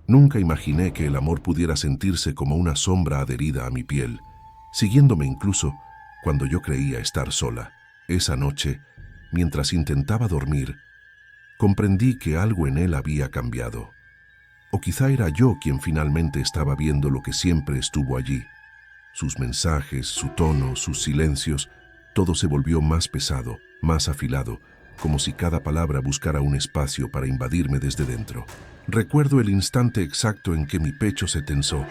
Nunca imaginé que el amor pudiera sentirse como una sombra adherida a mi piel, siguiéndome incluso cuando yo creía estar sola. Esa noche, mientras intentaba dormir, comprendí que algo en él había cambiado. O quizá era yo quien finalmente estaba viendo lo que siempre estuvo allí. Sus mensajes, su tono, sus silencios, todo se volvió más pesado, más afilado, como si cada palabra buscara un espacio para invadirme desde dentro. Recuerdo el instante exacto en que mi pecho se tensó,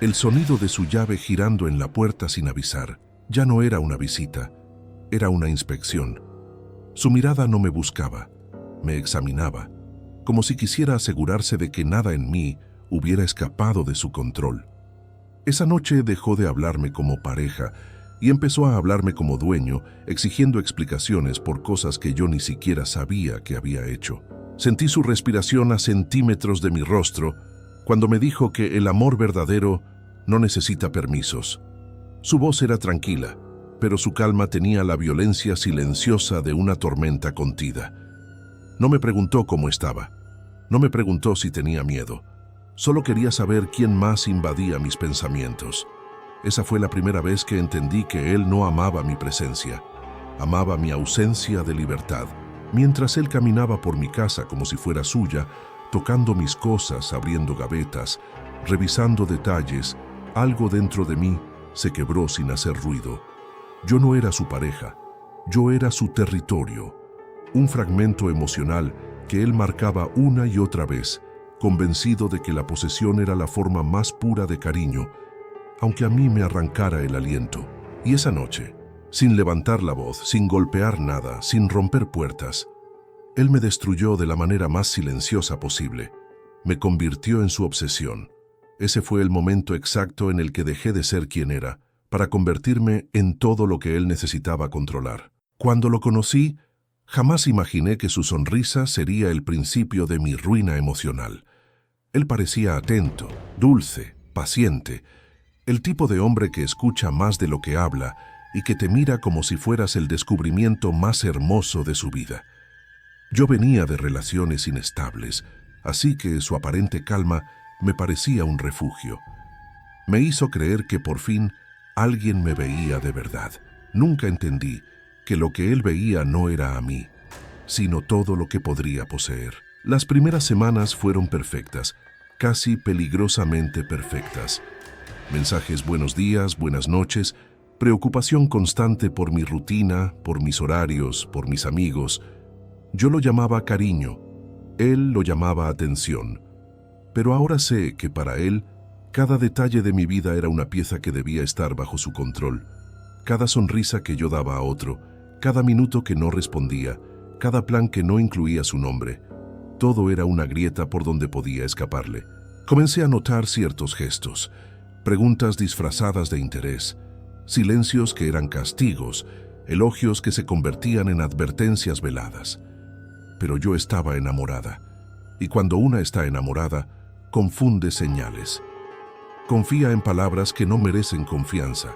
el sonido de su llave girando en la puerta sin avisar. Ya no era una visita, era una inspección. Su mirada no me buscaba, me examinaba, como si quisiera asegurarse de que nada en mí hubiera escapado de su control. Esa noche dejó de hablarme como pareja y empezó a hablarme como dueño, exigiendo explicaciones por cosas que yo ni siquiera sabía que había hecho. Sentí su respiración a centímetros de mi rostro cuando me dijo que el amor verdadero no necesita permisos. Su voz era tranquila, pero su calma tenía la violencia silenciosa de una tormenta contida. No me preguntó cómo estaba, no me preguntó si tenía miedo. Solo quería saber quién más invadía mis pensamientos. Esa fue la primera vez que entendí que él no amaba mi presencia, amaba mi ausencia de libertad. Mientras él caminaba por mi casa como si fuera suya, tocando mis cosas, abriendo gavetas, revisando detalles, algo dentro de mí se quebró sin hacer ruido. Yo no era su pareja, yo era su territorio, un fragmento emocional que él marcaba una y otra vez, convencido de que la posesión era la forma más pura de cariño, aunque a mí me arrancara el aliento. Y esa noche, sin levantar la voz, sin golpear nada, sin romper puertas, él me destruyó de la manera más silenciosa posible. Me convirtió en su obsesión. Ese fue el momento exacto en el que dejé de ser quien era, para convertirme en todo lo que él necesitaba controlar. Cuando lo conocí, jamás imaginé que su sonrisa sería el principio de mi ruina emocional. Él parecía atento, dulce, paciente, el tipo de hombre que escucha más de lo que habla y que te mira como si fueras el descubrimiento más hermoso de su vida. Yo venía de relaciones inestables, así que su aparente calma me parecía un refugio. Me hizo creer que por fin alguien me veía de verdad. Nunca entendí que lo que él veía no era a mí, sino todo lo que podría poseer. Las primeras semanas fueron perfectas, casi peligrosamente perfectas. Mensajes buenos días, buenas noches, preocupación constante por mi rutina, por mis horarios, por mis amigos. Yo lo llamaba cariño, él lo llamaba atención. Pero ahora sé que para él, cada detalle de mi vida era una pieza que debía estar bajo su control. Cada sonrisa que yo daba a otro, cada minuto que no respondía, cada plan que no incluía su nombre, todo era una grieta por donde podía escaparle. Comencé a notar ciertos gestos, preguntas disfrazadas de interés, silencios que eran castigos, elogios que se convertían en advertencias veladas. Pero yo estaba enamorada, y cuando una está enamorada, confunde señales. Confía en palabras que no merecen confianza.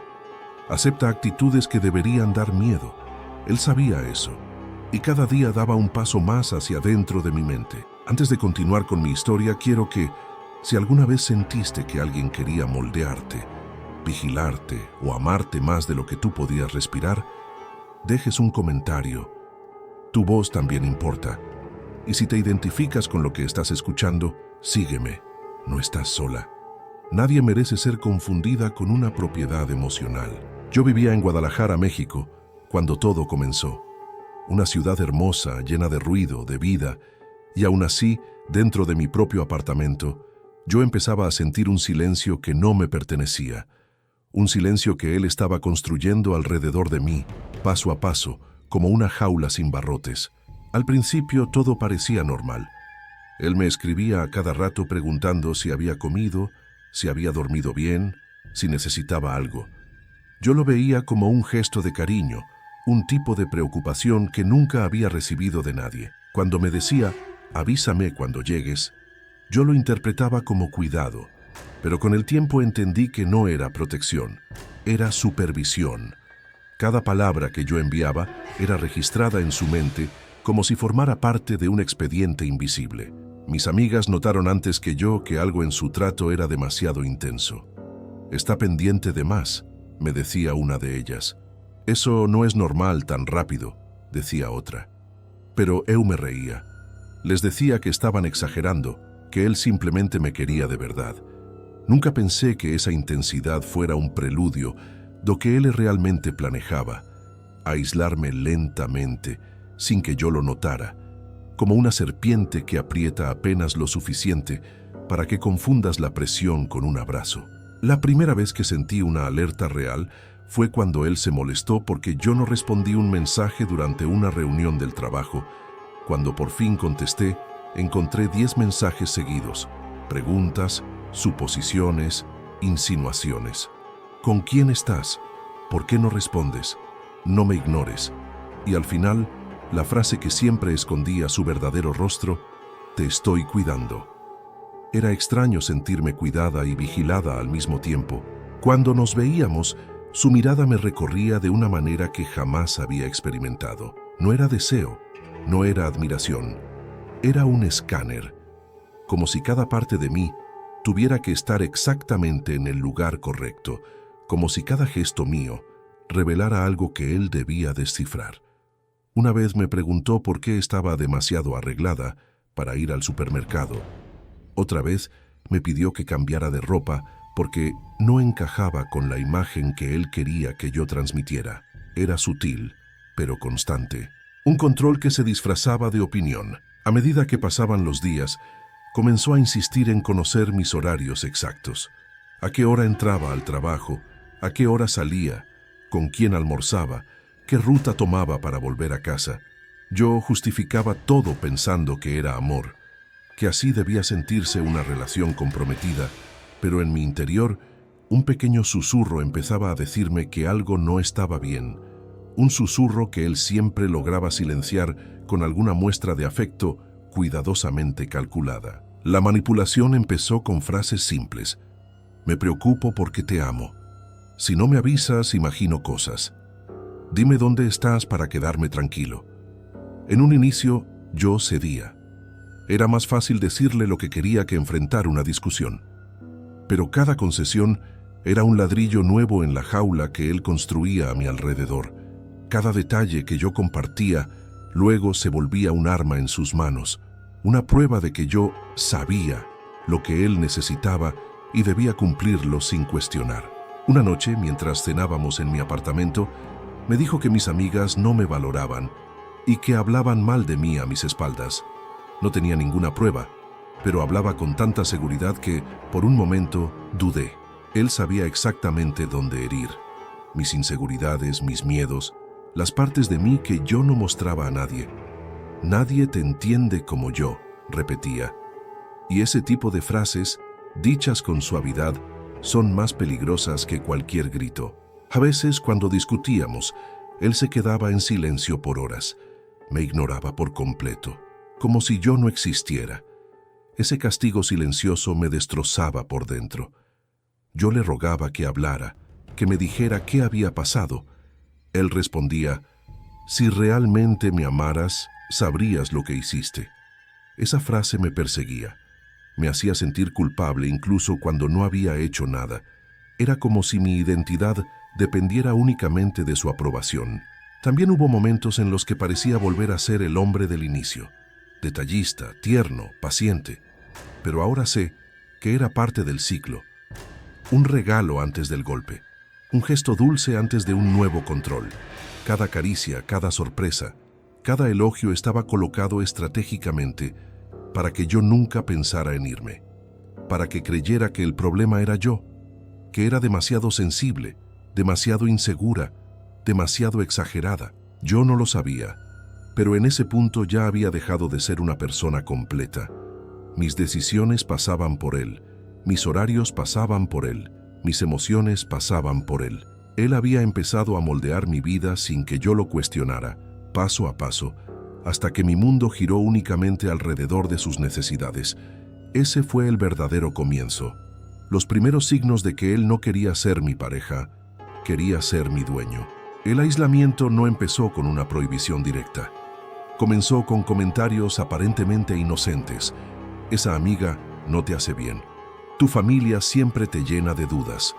Acepta actitudes que deberían dar miedo. Él sabía eso, y cada día daba un paso más hacia dentro de mi mente. Antes de continuar con mi historia, quiero que, si alguna vez sentiste que alguien quería moldearte, vigilarte o amarte más de lo que tú podías respirar, dejes un comentario. Tu voz también importa. Y si te identificas con lo que estás escuchando, sígueme. No estás sola. Nadie merece ser confundida con una propiedad emocional. Yo vivía en Guadalajara, México, cuando todo comenzó. Una ciudad hermosa, llena de ruido, de vida, y aún así, dentro de mi propio apartamento, yo empezaba a sentir un silencio que no me pertenecía. Un silencio que él estaba construyendo alrededor de mí, paso a paso, como una jaula sin barrotes. Al principio todo parecía normal. Él me escribía a cada rato preguntando si había comido, si había dormido bien, si necesitaba algo. Yo lo veía como un gesto de cariño, un tipo de preocupación que nunca había recibido de nadie. Cuando me decía, avísame cuando llegues, yo lo interpretaba como cuidado, pero con el tiempo entendí que no era protección, era supervisión. Cada palabra que yo enviaba era registrada en su mente como si formara parte de un expediente invisible. Mis amigas notaron antes que yo que algo en su trato era demasiado intenso. «Está pendiente de más», me decía una de ellas. «Eso no es normal tan rápido», decía otra. Pero eu me reía. Les decía que estaban exagerando, que él simplemente me quería de verdad. Nunca pensé que esa intensidad fuera un preludio do que él realmente planejaba, aislarme lentamente, sin que yo lo notara, como una serpiente que aprieta apenas lo suficiente para que confundas la presión con un abrazo. La primera vez que sentí una alerta real fue cuando él se molestó porque yo no respondí un mensaje durante una reunión del trabajo. Cuando por fin contesté, encontré 10 mensajes seguidos, preguntas, suposiciones, insinuaciones. ¿Con quién estás? ¿Por qué no respondes? No me ignores. Y al final, la frase que siempre escondía su verdadero rostro: te estoy cuidando. Era extraño sentirme cuidada y vigilada al mismo tiempo. Cuando nos veíamos, su mirada me recorría de una manera que jamás había experimentado. No era deseo, no era admiración, era un escáner, como si cada parte de mí tuviera que estar exactamente en el lugar correcto, como si cada gesto mío revelara algo que él debía descifrar. Una vez me preguntó por qué estaba demasiado arreglada para ir al supermercado. Otra vez me pidió que cambiara de ropa porque no encajaba con la imagen que él quería que yo transmitiera. Era sutil, pero constante. Un control que se disfrazaba de opinión. A medida que pasaban los días, comenzó a insistir en conocer mis horarios exactos. A qué hora entraba al trabajo, a qué hora salía, con quién almorzaba, qué ruta tomaba para volver a casa. Yo justificaba todo pensando que era amor, que así debía sentirse una relación comprometida, pero en mi interior, un pequeño susurro empezaba a decirme que algo no estaba bien, un susurro que él siempre lograba silenciar con alguna muestra de afecto cuidadosamente calculada. La manipulación empezó con frases simples. Me preocupo porque te amo. Si no me avisas, imagino cosas. Dime dónde estás para quedarme tranquilo. En un inicio, yo cedía. Era más fácil decirle lo que quería que enfrentar una discusión. Pero cada concesión era un ladrillo nuevo en la jaula que él construía a mi alrededor. Cada detalle que yo compartía luego se volvía un arma en sus manos, una prueba de que yo sabía lo que él necesitaba y debía cumplirlo sin cuestionar. Una noche, mientras cenábamos en mi apartamento, me dijo que mis amigas no me valoraban y que hablaban mal de mí a mis espaldas. No tenía ninguna prueba, pero hablaba con tanta seguridad que, por un momento, dudé. Él sabía exactamente dónde herir. Mis inseguridades, mis miedos, las partes de mí que yo no mostraba a nadie. Nadie te entiende como yo, repetía. Y ese tipo de frases, dichas con suavidad, son más peligrosas que cualquier grito. A veces, cuando discutíamos, él se quedaba en silencio por horas. Me ignoraba por completo, como si yo no existiera. Ese castigo silencioso me destrozaba por dentro. Yo le rogaba que hablara, que me dijera qué había pasado. Él respondía: si realmente me amaras, sabrías lo que hiciste. Esa frase me perseguía. Me hacía sentir culpable incluso cuando no había hecho nada. Era como si mi identidad dependiera únicamente de su aprobación. También hubo momentos en los que parecía volver a ser el hombre del inicio. Detallista, tierno, paciente. Pero ahora sé que era parte del ciclo. Un regalo antes del golpe. Un gesto dulce antes de un nuevo control. Cada caricia, cada sorpresa, cada elogio estaba colocado estratégicamente para que yo nunca pensara en irme. Para que creyera que el problema era yo, que era demasiado sensible, demasiado insegura, demasiado exagerada. Yo no lo sabía, pero en ese punto ya había dejado de ser una persona completa. Mis decisiones pasaban por él, mis horarios pasaban por él, mis emociones pasaban por él. Él había empezado a moldear mi vida sin que yo lo cuestionara, paso a paso, hasta que mi mundo giró únicamente alrededor de sus necesidades. Ese fue el verdadero comienzo. Los primeros signos de que él no quería ser mi pareja, quería ser mi dueño. El aislamiento no empezó con una prohibición directa. Comenzó con comentarios aparentemente inocentes. Esa amiga no te hace bien. Tu familia siempre te llena de dudas.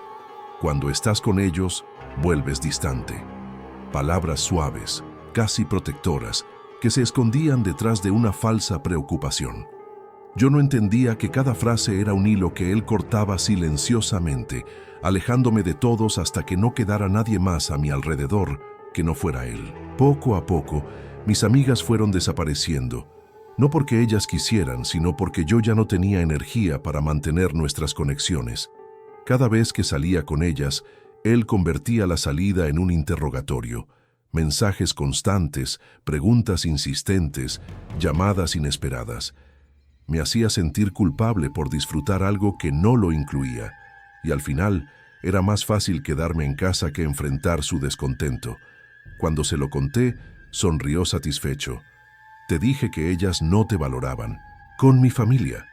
Cuando estás con ellos, vuelves distante. Palabras suaves, casi protectoras, que se escondían detrás de una falsa preocupación. Yo no entendía que cada frase era un hilo que él cortaba silenciosamente, alejándome de todos hasta que no quedara nadie más a mi alrededor que no fuera él. Poco a poco, mis amigas fueron desapareciendo, no porque ellas quisieran, sino porque yo ya no tenía energía para mantener nuestras conexiones. Cada vez que salía con ellas, él convertía la salida en un interrogatorio. Mensajes constantes, preguntas insistentes, llamadas inesperadas. Me hacía sentir culpable por disfrutar algo que no lo incluía, y al final era más fácil quedarme en casa que enfrentar su descontento. Cuando se lo conté, sonrió satisfecho. Te dije que ellas no te valoraban. Con mi familia,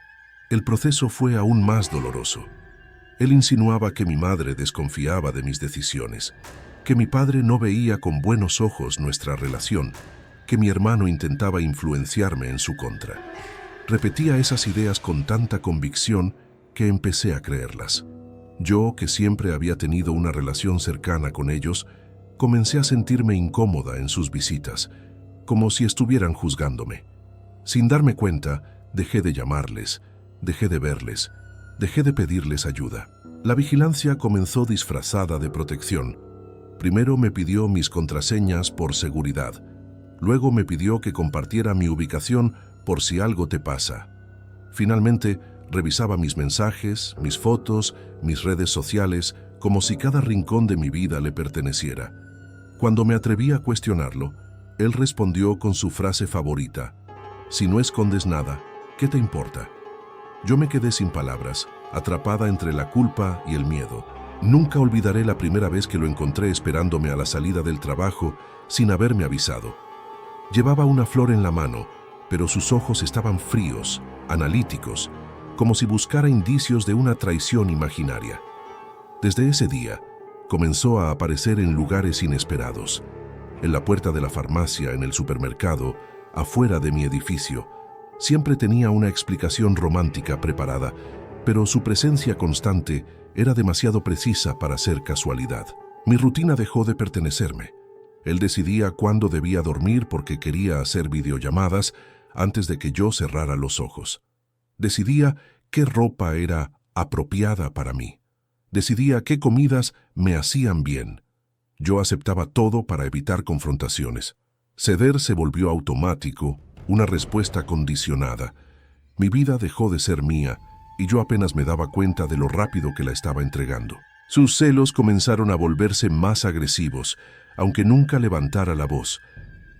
el proceso fue aún más doloroso. Él insinuaba que mi madre desconfiaba de mis decisiones, que mi padre no veía con buenos ojos nuestra relación, que mi hermano intentaba influenciarme en su contra. Repetía esas ideas con tanta convicción que empecé a creerlas. Yo, que siempre había tenido una relación cercana con ellos, comencé a sentirme incómoda en sus visitas, como si estuvieran juzgándome. Sin darme cuenta, dejé de llamarles, dejé de verles, dejé de pedirles ayuda. La vigilancia comenzó disfrazada de protección. Primero me pidió mis contraseñas por seguridad. Luego me pidió que compartiera mi ubicación por si algo te pasa. Finalmente, revisaba mis mensajes, mis fotos, mis redes sociales, como si cada rincón de mi vida le perteneciera. Cuando me atreví a cuestionarlo, él respondió con su frase favorita: si no escondes nada, ¿qué te importa? Yo me quedé sin palabras, atrapada entre la culpa y el miedo. Nunca olvidaré la primera vez que lo encontré esperándome a la salida del trabajo sin haberme avisado. Llevaba una flor en la mano, pero sus ojos estaban fríos, analíticos, como si buscara indicios de una traición imaginaria. Desde ese día, comenzó a aparecer en lugares inesperados. En la puerta de la farmacia, en el supermercado, afuera de mi edificio. Siempre tenía una explicación romántica preparada, pero su presencia constante era demasiado precisa para ser casualidad. Mi rutina dejó de pertenecerme. Él decidía cuándo debía dormir porque quería hacer videollamadas antes de que yo cerrara los ojos. Decidía qué ropa era apropiada para mí. Decidía qué comidas me hacían bien. Yo aceptaba todo para evitar confrontaciones. Ceder se volvió automático, una respuesta condicionada. Mi vida dejó de ser mía y yo apenas me daba cuenta de lo rápido que la estaba entregando. Sus celos comenzaron a volverse más agresivos, aunque nunca levantara la voz.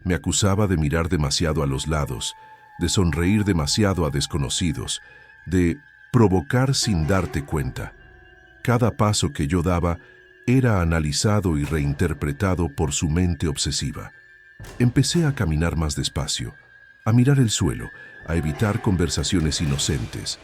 Me acusaba de mirar demasiado a los lados, de sonreír demasiado a desconocidos, de provocar sin darte cuenta. Cada paso que yo daba era analizado y reinterpretado por su mente obsesiva. Empecé a caminar más despacio, a mirar el suelo, a evitar conversaciones inocentes.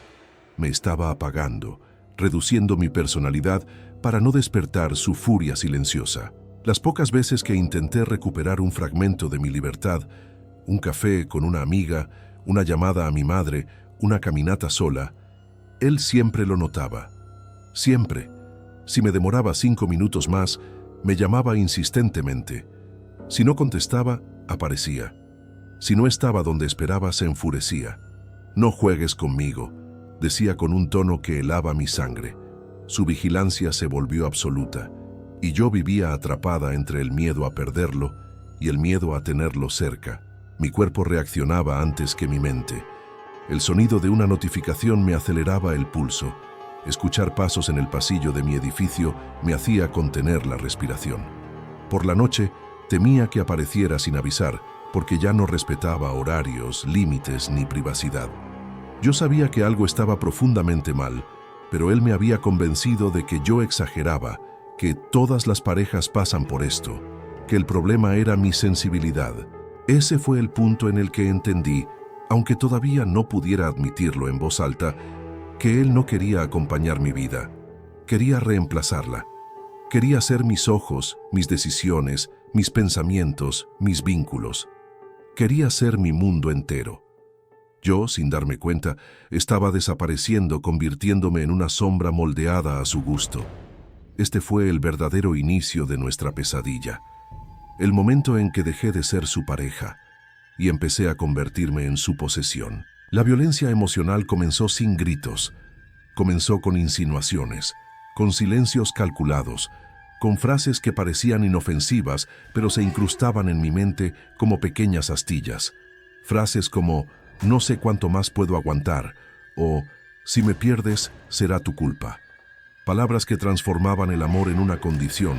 Me estaba apagando, reduciendo mi personalidad para no despertar su furia silenciosa. Las pocas veces que intenté recuperar un fragmento de mi libertad, un café con una amiga, una llamada a mi madre, una caminata sola, él siempre lo notaba. Siempre. Si me demoraba 5 minutos más, me llamaba insistentemente. Si no contestaba, aparecía. Si no estaba donde esperaba, se enfurecía. No juegues conmigo, decía con un tono que helaba mi sangre. Su vigilancia se volvió absoluta, y yo vivía atrapada entre el miedo a perderlo y el miedo a tenerlo cerca. Mi cuerpo reaccionaba antes que mi mente. El sonido de una notificación me aceleraba el pulso. Escuchar pasos en el pasillo de mi edificio me hacía contener la respiración. Por la noche, temía que apareciera sin avisar, porque ya no respetaba horarios, límites ni privacidad. Yo sabía que algo estaba profundamente mal, pero él me había convencido de que yo exageraba, que todas las parejas pasan por esto, que el problema era mi sensibilidad. Ese fue el punto en el que entendí, aunque todavía no pudiera admitirlo en voz alta, que él no quería acompañar mi vida, quería reemplazarla. Quería ser mis ojos, mis decisiones, mis pensamientos, mis vínculos. Quería ser mi mundo entero. Yo, sin darme cuenta, estaba desapareciendo, convirtiéndome en una sombra moldeada a su gusto. Este fue el verdadero inicio de nuestra pesadilla, el momento en que dejé de ser su pareja y empecé a convertirme en su posesión. La violencia emocional comenzó sin gritos, comenzó con insinuaciones, con silencios calculados, con frases que parecían inofensivas, pero se incrustaban en mi mente como pequeñas astillas. Frases como «no sé cuánto más puedo aguantar» o «si me pierdes, será tu culpa». Palabras que transformaban el amor en una condición,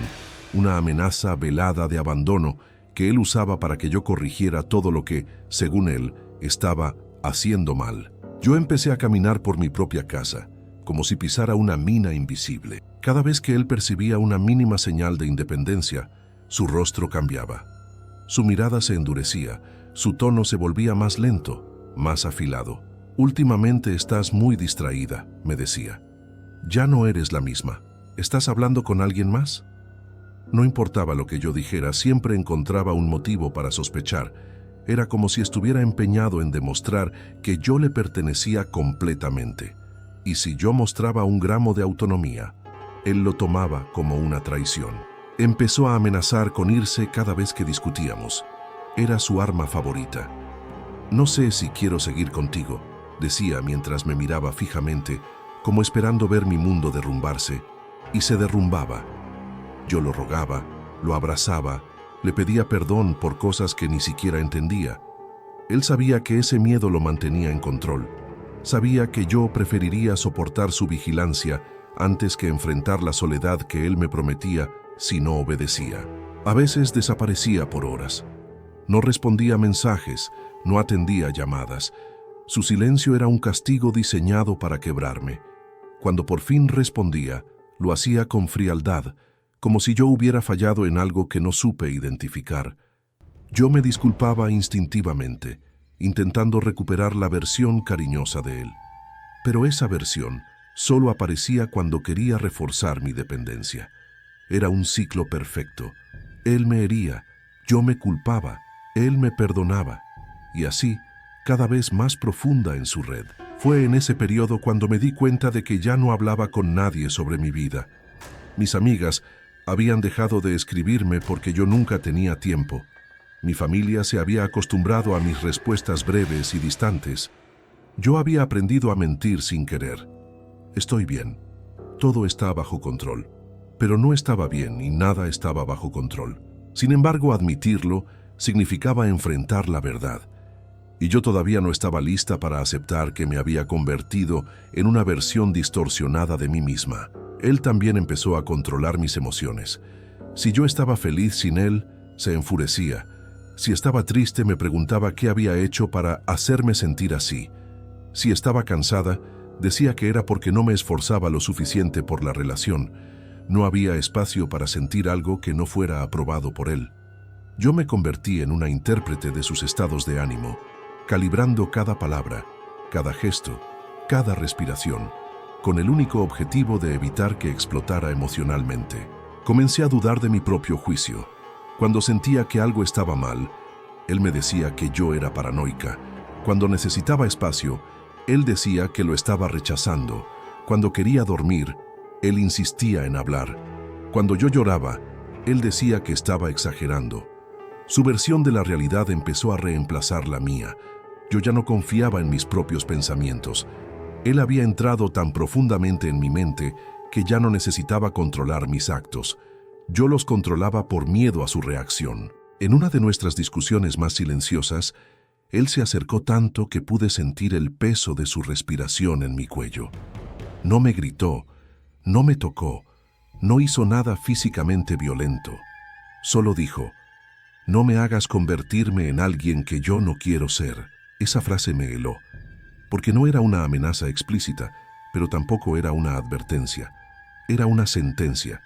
una amenaza velada de abandono que él usaba para que yo corrigiera todo lo que, según él, estaba haciendo mal. Yo empecé a caminar por mi propia casa, como si pisara una mina invisible. Cada vez que él percibía una mínima señal de independencia, su rostro cambiaba. Su mirada se endurecía, su tono se volvía más lento, más afilado. «Últimamente estás muy distraída», me decía. «Ya no eres la misma. ¿Estás hablando con alguien más?». No importaba lo que yo dijera, siempre encontraba un motivo para sospechar. Era como si estuviera empeñado en demostrar que yo le pertenecía completamente. Y si yo mostraba un gramo de autonomía, él lo tomaba como una traición. Empezó a amenazar con irse cada vez que discutíamos. Era su arma favorita. «No sé si quiero seguir contigo», decía mientras me miraba fijamente, como esperando ver mi mundo derrumbarse, y se derrumbaba. Yo lo rogaba, lo abrazaba, le pedía perdón por cosas que ni siquiera entendía. Él sabía que ese miedo lo mantenía en control. Sabía que yo preferiría soportar su vigilancia antes que enfrentar la soledad que él me prometía si no obedecía. A veces desaparecía por horas. No respondía mensajes, no atendía llamadas. Su silencio era un castigo diseñado para quebrarme. Cuando por fin respondía, lo hacía con frialdad, como si yo hubiera fallado en algo que no supe identificar. Yo me disculpaba instintivamente, intentando recuperar la versión cariñosa de él. Pero esa versión solo aparecía cuando quería reforzar mi dependencia. Era un ciclo perfecto. Él me hería, yo me culpaba, él me perdonaba, y así, cada vez más profunda en su red. Fue en ese periodo cuando me di cuenta de que ya no hablaba con nadie sobre mi vida. Mis amigas habían dejado de escribirme porque yo nunca tenía tiempo. Mi familia se había acostumbrado a mis respuestas breves y distantes. Yo había aprendido a mentir sin querer. Estoy bien. Todo está bajo control. Pero no estaba bien y nada estaba bajo control. Sin embargo, admitirlo significaba enfrentar la verdad. Y yo todavía no estaba lista para aceptar que me había convertido en una versión distorsionada de mí misma. Él también empezó a controlar mis emociones. Si yo estaba feliz sin él, se enfurecía. Si estaba triste, me preguntaba qué había hecho para hacerme sentir así. Si estaba cansada, decía que era porque no me esforzaba lo suficiente por la relación. No había espacio para sentir algo que no fuera aprobado por él. Yo me convertí en una intérprete de sus estados de ánimo, calibrando cada palabra, cada gesto, cada respiración, con el único objetivo de evitar que explotara emocionalmente. Comencé a dudar de mi propio juicio. Cuando sentía que algo estaba mal, él me decía que yo era paranoica. Cuando necesitaba espacio, él decía que lo estaba rechazando. Cuando quería dormir, él insistía en hablar. Cuando yo lloraba, él decía que estaba exagerando. Su versión de la realidad empezó a reemplazar la mía. Yo ya no confiaba en mis propios pensamientos. Él había entrado tan profundamente en mi mente que ya no necesitaba controlar mis actos. Yo los controlaba por miedo a su reacción. En una de nuestras discusiones más silenciosas, él se acercó tanto que pude sentir el peso de su respiración en mi cuello. No me gritó, no me tocó, no hizo nada físicamente violento. Solo dijo: «No me hagas convertirme en alguien que yo no quiero ser». Esa frase me heló, porque no era una amenaza explícita, pero tampoco era una advertencia. Era una sentencia.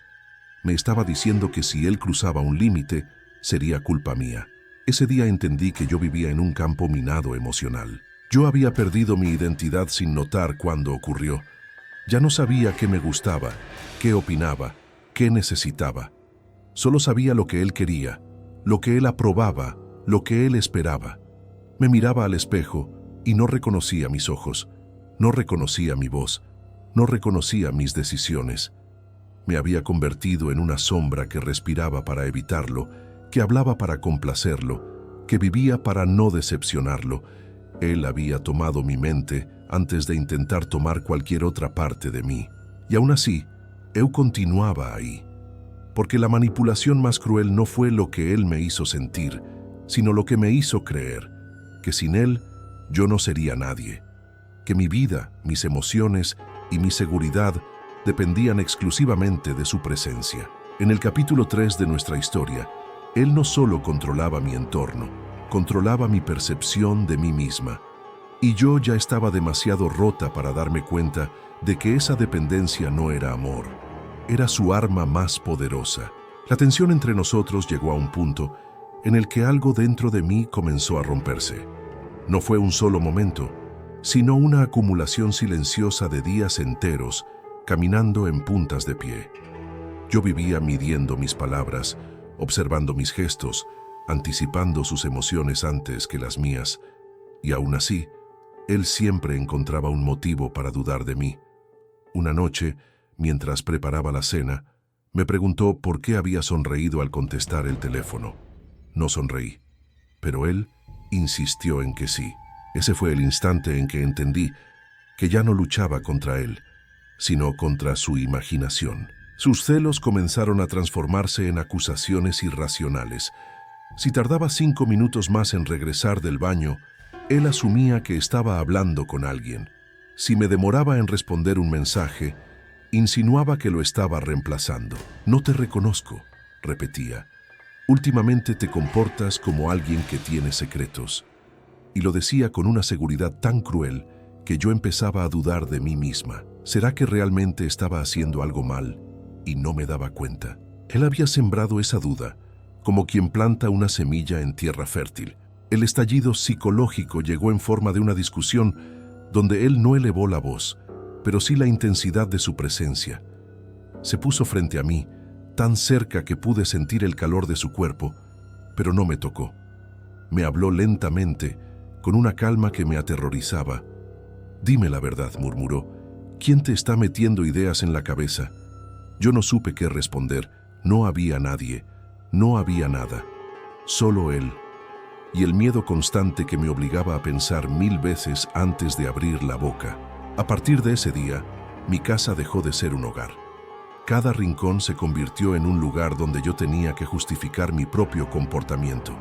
Me estaba diciendo que si él cruzaba un límite, sería culpa mía. Ese día entendí que yo vivía en un campo minado emocional. Yo había perdido mi identidad sin notar cuándo ocurrió. Ya no sabía qué me gustaba, qué opinaba, qué necesitaba. Solo sabía lo que él quería, lo que él aprobaba, lo que él esperaba. Me miraba al espejo y no reconocía mis ojos, no reconocía mi voz, no reconocía mis decisiones. Me había convertido en una sombra que respiraba para evitarlo, que hablaba para complacerlo, que vivía para no decepcionarlo. Él había tomado mi mente antes de intentar tomar cualquier otra parte de mí. Y aún así, eu continuaba ahí. Porque la manipulación más cruel no fue lo que él me hizo sentir, sino lo que me hizo creer, que sin él yo no sería nadie, que mi vida, mis emociones y mi seguridad dependían exclusivamente de su presencia. En el capítulo 3 de nuestra historia, él no solo controlaba mi entorno, controlaba mi percepción de mí misma. Y yo ya estaba demasiado rota para darme cuenta de que esa dependencia no era amor, era su arma más poderosa. La tensión entre nosotros llegó a un punto en el que algo dentro de mí comenzó a romperse. No fue un solo momento, sino una acumulación silenciosa de días enteros, caminando en puntas de pie. Yo vivía midiendo mis palabras, observando mis gestos, anticipando sus emociones antes que las mías, y aún así, él siempre encontraba un motivo para dudar de mí. Una noche, mientras preparaba la cena, me preguntó por qué había sonreído al contestar el teléfono. No sonreí, pero él insistió en que sí. Ese fue el instante en que entendí que ya no luchaba contra él, sino contra su imaginación. Sus celos comenzaron a transformarse en acusaciones irracionales. Si tardaba 5 minutos más en regresar del baño, él asumía que estaba hablando con alguien. Si me demoraba en responder un mensaje, insinuaba que lo estaba reemplazando. No te reconozco, repetía. Últimamente te comportas como alguien que tiene secretos. Y lo decía con una seguridad tan cruel que yo empezaba a dudar de mí misma. ¿Será que realmente estaba haciendo algo mal y no me daba cuenta? Él había sembrado esa duda, como quien planta una semilla en tierra fértil. El estallido psicológico llegó en forma de una discusión donde él no elevó la voz, pero sí la intensidad de su presencia. Se puso frente a mí, tan cerca que pude sentir el calor de su cuerpo, pero no me tocó. Me habló lentamente, con una calma que me aterrorizaba. «Dime la verdad», murmuró. «¿Quién te está metiendo ideas en la cabeza?» Yo no supe qué responder. No había nadie, no había nada, solo él. Y el miedo constante que me obligaba a pensar 1000 veces antes de abrir la boca. A partir de ese día, mi casa dejó de ser un hogar. Cada rincón se convirtió en un lugar donde yo tenía que justificar mi propio comportamiento.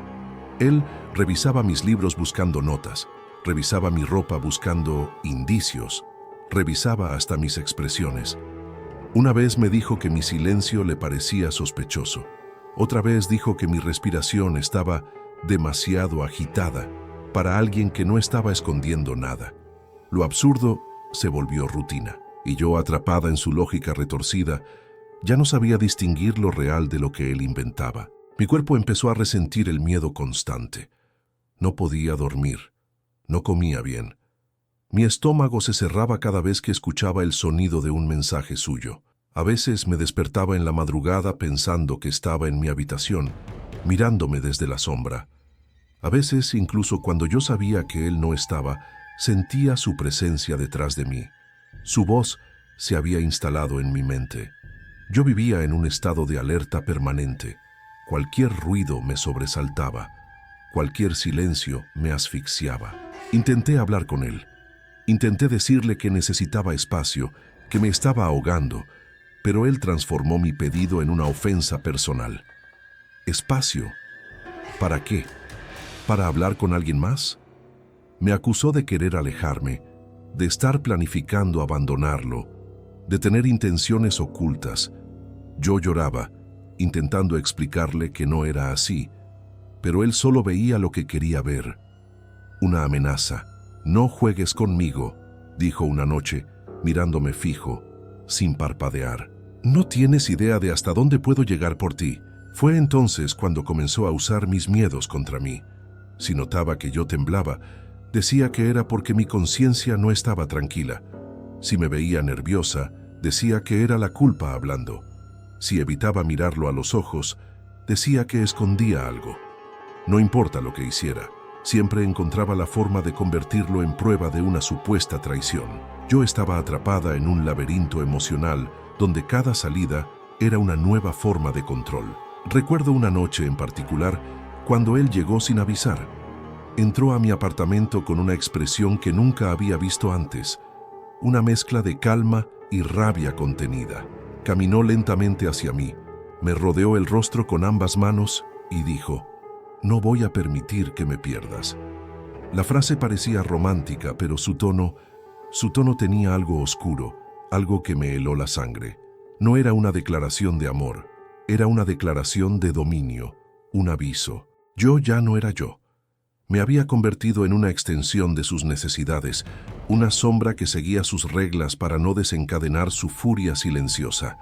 Él revisaba mis libros buscando notas, revisaba mi ropa buscando indicios, revisaba hasta mis expresiones. Una vez me dijo que mi silencio le parecía sospechoso. Otra vez dijo que mi respiración estaba demasiado agitada para alguien que no estaba escondiendo nada. Lo absurdo se volvió rutina, y yo, atrapada en su lógica retorcida, ya no sabía distinguir lo real de lo que él inventaba. Mi cuerpo empezó a resentir el miedo constante. No podía dormir, no comía bien. Mi estómago se cerraba cada vez que escuchaba el sonido de un mensaje suyo. A veces me despertaba en la madrugada pensando que estaba en mi habitación, mirándome desde la sombra. A veces, incluso cuando yo sabía que él no estaba, sentía su presencia detrás de mí. Su voz se había instalado en mi mente. Yo vivía en un estado de alerta permanente. Cualquier ruido me sobresaltaba. Cualquier silencio me asfixiaba. Intenté hablar con él. Intenté decirle que necesitaba espacio, que me estaba ahogando, pero él transformó mi pedido en una ofensa personal. ¿Espacio? ¿Para qué? ¿Para hablar con alguien más? Me acusó de querer alejarme, de estar planificando abandonarlo, de tener intenciones ocultas. Yo lloraba, intentando explicarle que no era así, pero él solo veía lo que quería ver. Una amenaza. «No juegues conmigo», dijo una noche, mirándome fijo, sin parpadear. «No tienes idea de hasta dónde puedo llegar por ti». Fue entonces cuando comenzó a usar mis miedos contra mí. Si notaba que yo temblaba, decía que era porque mi conciencia no estaba tranquila. Si me veía nerviosa, decía que era la culpa hablando. Si evitaba mirarlo a los ojos, decía que escondía algo. No importa lo que hiciera, Siempre encontraba la forma de convertirlo en prueba de una supuesta traición. Yo estaba atrapada en un laberinto emocional donde cada salida era una nueva forma de control. Recuerdo una noche en particular cuando él llegó sin avisar. Entró a mi apartamento con una expresión que nunca había visto antes, una mezcla de calma y rabia contenida. Caminó lentamente hacia mí, me rodeó el rostro con ambas manos y dijo: «No voy a permitir que me pierdas». La frase parecía romántica, pero su tono tenía algo oscuro, algo que me heló la sangre. No era una declaración de amor, era una declaración de dominio, un aviso. Yo ya no era yo. Me había convertido en una extensión de sus necesidades, una sombra que seguía sus reglas para no desencadenar su furia silenciosa.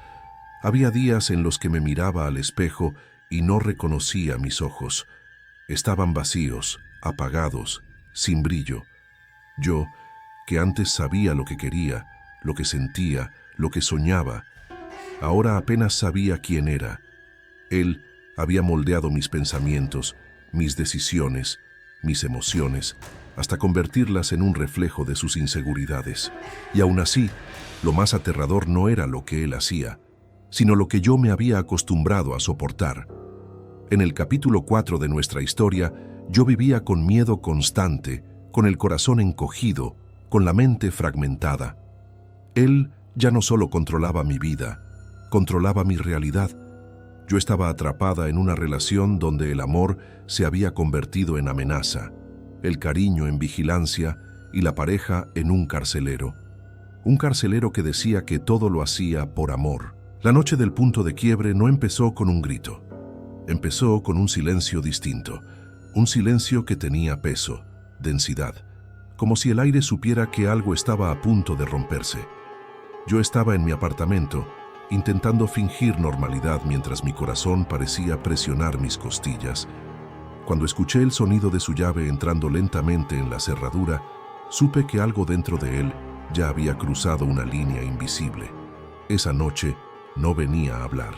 Había días en los que me miraba al espejo y no reconocía mis ojos. Estaban vacíos, apagados, sin brillo. Yo, que antes sabía lo que quería, lo que sentía, lo que soñaba, ahora apenas sabía quién era. Él había moldeado mis pensamientos, mis decisiones, mis emociones, hasta convertirlas en un reflejo de sus inseguridades. Y aún así, lo más aterrador no era lo que él hacía, sino lo que yo me había acostumbrado a soportar. En el capítulo 4 de nuestra historia, yo vivía con miedo constante, con el corazón encogido, con la mente fragmentada. Él ya no solo controlaba mi vida, controlaba mi realidad. Yo estaba atrapada en una relación donde el amor se había convertido en amenaza, el cariño en vigilancia y la pareja en un carcelero. Un carcelero que decía que todo lo hacía por amor. La noche del punto de quiebre no empezó con un grito. Empezó con un silencio distinto, un silencio que tenía peso, densidad, como si el aire supiera que algo estaba a punto de romperse. Yo estaba en mi apartamento, intentando fingir normalidad mientras mi corazón parecía presionar mis costillas. Cuando escuché el sonido de su llave entrando lentamente en la cerradura, supe que algo dentro de él ya había cruzado una línea invisible. Esa noche no venía a hablar,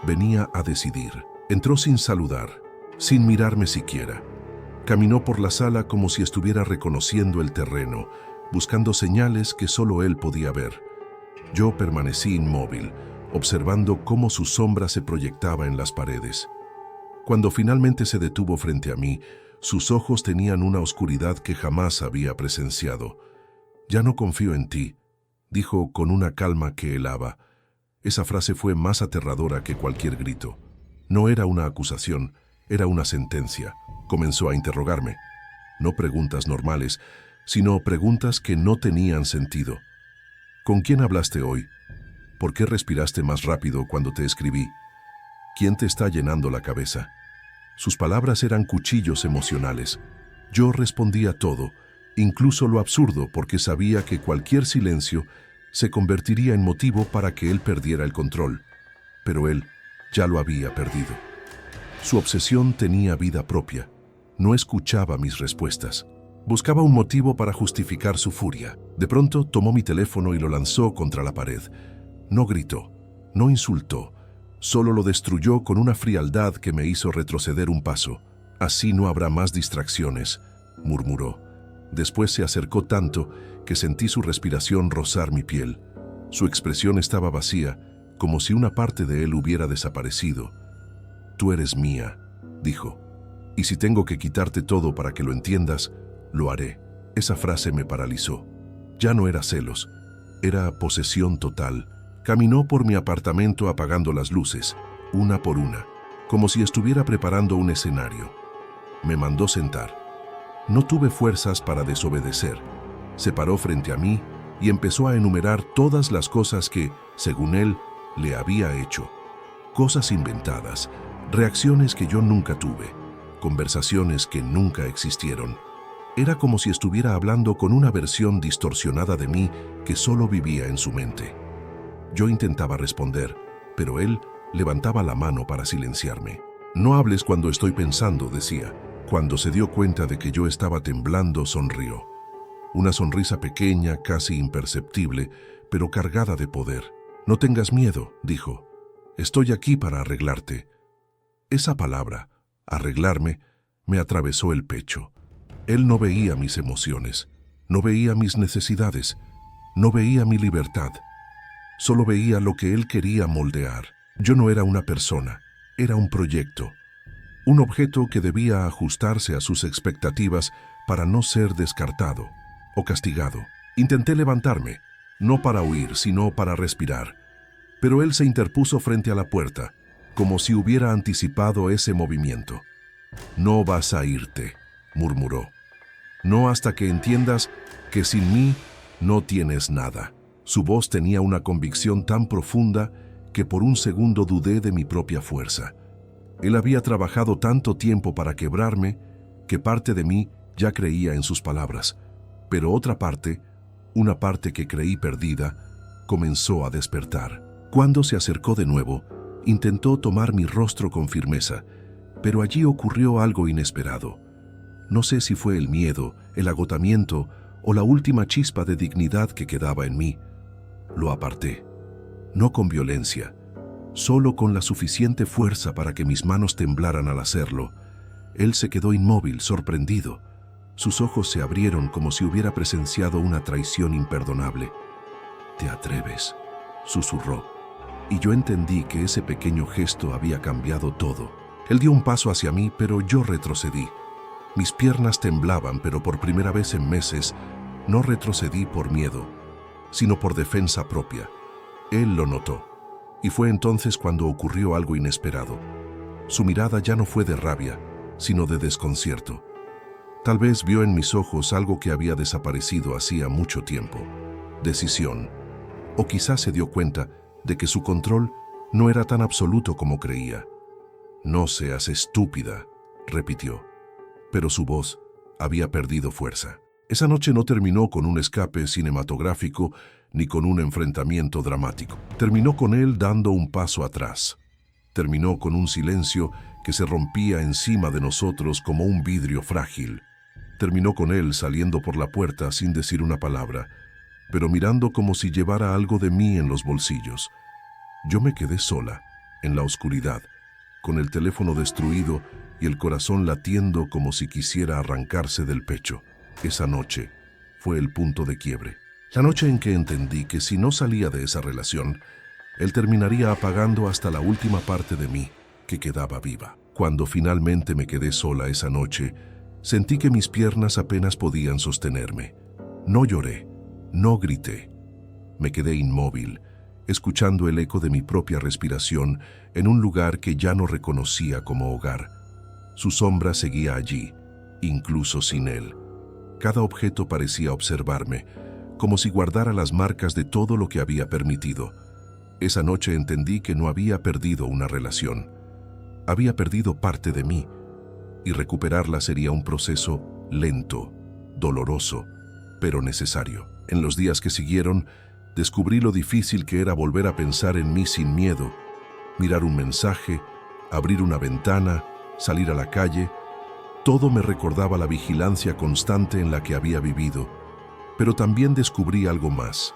venía a decidir. Entró sin saludar, sin mirarme siquiera. Caminó por la sala como si estuviera reconociendo el terreno, buscando señales que solo él podía ver. Yo permanecí inmóvil, observando cómo su sombra se proyectaba en las paredes. Cuando finalmente se detuvo frente a mí, sus ojos tenían una oscuridad que jamás había presenciado. «Ya no confío en ti», dijo con una calma que helaba. Esa frase fue más aterradora que cualquier grito. No era una acusación, era una sentencia. Comenzó a interrogarme. No preguntas normales, sino preguntas que no tenían sentido. ¿Con quién hablaste hoy? ¿Por qué respiraste más rápido cuando te escribí? ¿Quién te está llenando la cabeza? Sus palabras eran cuchillos emocionales. Yo respondía todo, incluso lo absurdo, porque sabía que cualquier silencio se convertiría en motivo para que él perdiera el control. Pero él ya lo había perdido. Su obsesión tenía vida propia. No escuchaba mis respuestas. Buscaba un motivo para justificar su furia. De pronto tomó mi teléfono y lo lanzó contra la pared. No gritó, no insultó, solo lo destruyó con una frialdad que me hizo retroceder un paso. «Así no habrá más distracciones», murmuró. Después se acercó tanto que sentí su respiración rozar mi piel. Su expresión estaba vacía, como si una parte de él hubiera desaparecido. «Tú eres mía», dijo. «Y si tengo que quitarte todo para que lo entiendas, lo haré». Esa frase me paralizó. Ya no era celos, era posesión total. Caminó por mi apartamento apagando las luces, una por una, como si estuviera preparando un escenario. Me mandó sentar. No tuve fuerzas para desobedecer. Se paró frente a mí y empezó a enumerar todas las cosas que, según él, le había hecho. Cosas inventadas, reacciones que yo nunca tuve, conversaciones que nunca existieron. Era como si estuviera hablando con una versión distorsionada de mí que solo vivía en su mente. Yo intentaba responder, pero él levantaba la mano para silenciarme. «No hables cuando estoy pensando», decía. Cuando se dio cuenta de que yo estaba temblando, sonrió. Una sonrisa pequeña, casi imperceptible, pero cargada de poder. «No tengas miedo», dijo. «Estoy aquí para arreglarte». Esa palabra, arreglarme, me atravesó el pecho. Él no veía mis emociones, no veía mis necesidades, no veía mi libertad. Solo veía lo que él quería moldear. Yo no era una persona, era un proyecto. Un objeto que debía ajustarse a sus expectativas para no ser descartado o castigado. Intenté levantarme, no para huir, sino para respirar. Pero él se interpuso frente a la puerta, como si hubiera anticipado ese movimiento. «No vas a irte», murmuró. «No hasta que entiendas que sin mí no tienes nada». Su voz tenía una convicción tan profunda que por un segundo dudé de mi propia fuerza. Él había trabajado tanto tiempo para quebrarme que parte de mí ya creía en sus palabras, pero otra parte, una parte que creí perdida, comenzó a despertar. Cuando se acercó de nuevo, intentó tomar mi rostro con firmeza, pero allí ocurrió algo inesperado. No sé si fue el miedo, el agotamiento o la última chispa de dignidad que quedaba en mí. Lo aparté, no con violencia, solo con la suficiente fuerza para que mis manos temblaran al hacerlo. Él se quedó inmóvil, sorprendido. Sus ojos se abrieron como si hubiera presenciado una traición imperdonable. «¿Te atreves?», susurró, y yo entendí que ese pequeño gesto había cambiado todo. Él dio un paso hacia mí, pero yo retrocedí. Mis piernas temblaban, pero por primera vez en meses no retrocedí por miedo, sino por defensa propia. Él lo notó, y fue entonces cuando ocurrió algo inesperado. Su mirada ya no fue de rabia, sino de desconcierto. Tal vez vio en mis ojos algo que había desaparecido hacía mucho tiempo: decisión. O quizás se dio cuenta de que su control no era tan absoluto como creía. «No seas estúpida», repitió, pero su voz había perdido fuerza. Esa noche no terminó con un escape cinematográfico ni con un enfrentamiento dramático. Terminó con él dando un paso atrás. Terminó con un silencio que se rompía encima de nosotros como un vidrio frágil. Terminó con él saliendo por la puerta sin decir una palabra, pero mirando como si llevara algo de mí en los bolsillos. Yo me quedé sola, en la oscuridad, con el teléfono destruido y el corazón latiendo como si quisiera arrancarse del pecho. Esa noche fue el punto de quiebre. La noche en que entendí que si no salía de esa relación, él terminaría apagando hasta la última parte de mí que quedaba viva. Cuando finalmente me quedé sola esa noche, sentí que mis piernas apenas podían sostenerme. No lloré, no grité. Me quedé inmóvil, escuchando el eco de mi propia respiración en un lugar que ya no reconocía como hogar. Su sombra seguía allí, incluso sin él. Cada objeto parecía observarme, como si guardara las marcas de todo lo que había permitido. Esa noche entendí que no había perdido una relación. Había perdido parte de mí, y recuperarla sería un proceso lento, doloroso, pero necesario. En los días que siguieron, descubrí lo difícil que era volver a pensar en mí sin miedo, mirar un mensaje, abrir una ventana, salir a la calle. Todo me recordaba la vigilancia constante en la que había vivido, pero también descubrí algo más,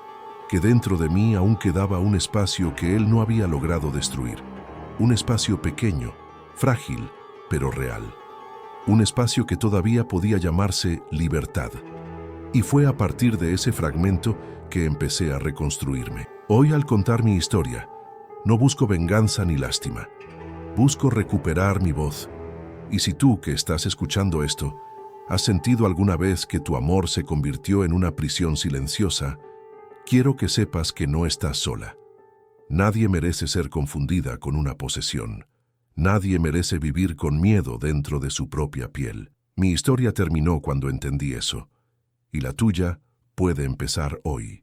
que dentro de mí aún quedaba un espacio que él no había logrado destruir. Un espacio pequeño, frágil, pero real. Un espacio que todavía podía llamarse libertad. Y fue a partir de ese fragmento que empecé a reconstruirme. Hoy, al contar mi historia, no busco venganza ni lástima. Busco recuperar mi voz. Y si tú, que estás escuchando esto, has sentido alguna vez que tu amor se convirtió en una prisión silenciosa, quiero que sepas que no estás sola. Nadie merece ser confundida con una posesión. Nadie merece vivir con miedo dentro de su propia piel. Mi historia terminó cuando entendí eso, y la tuya puede empezar hoy.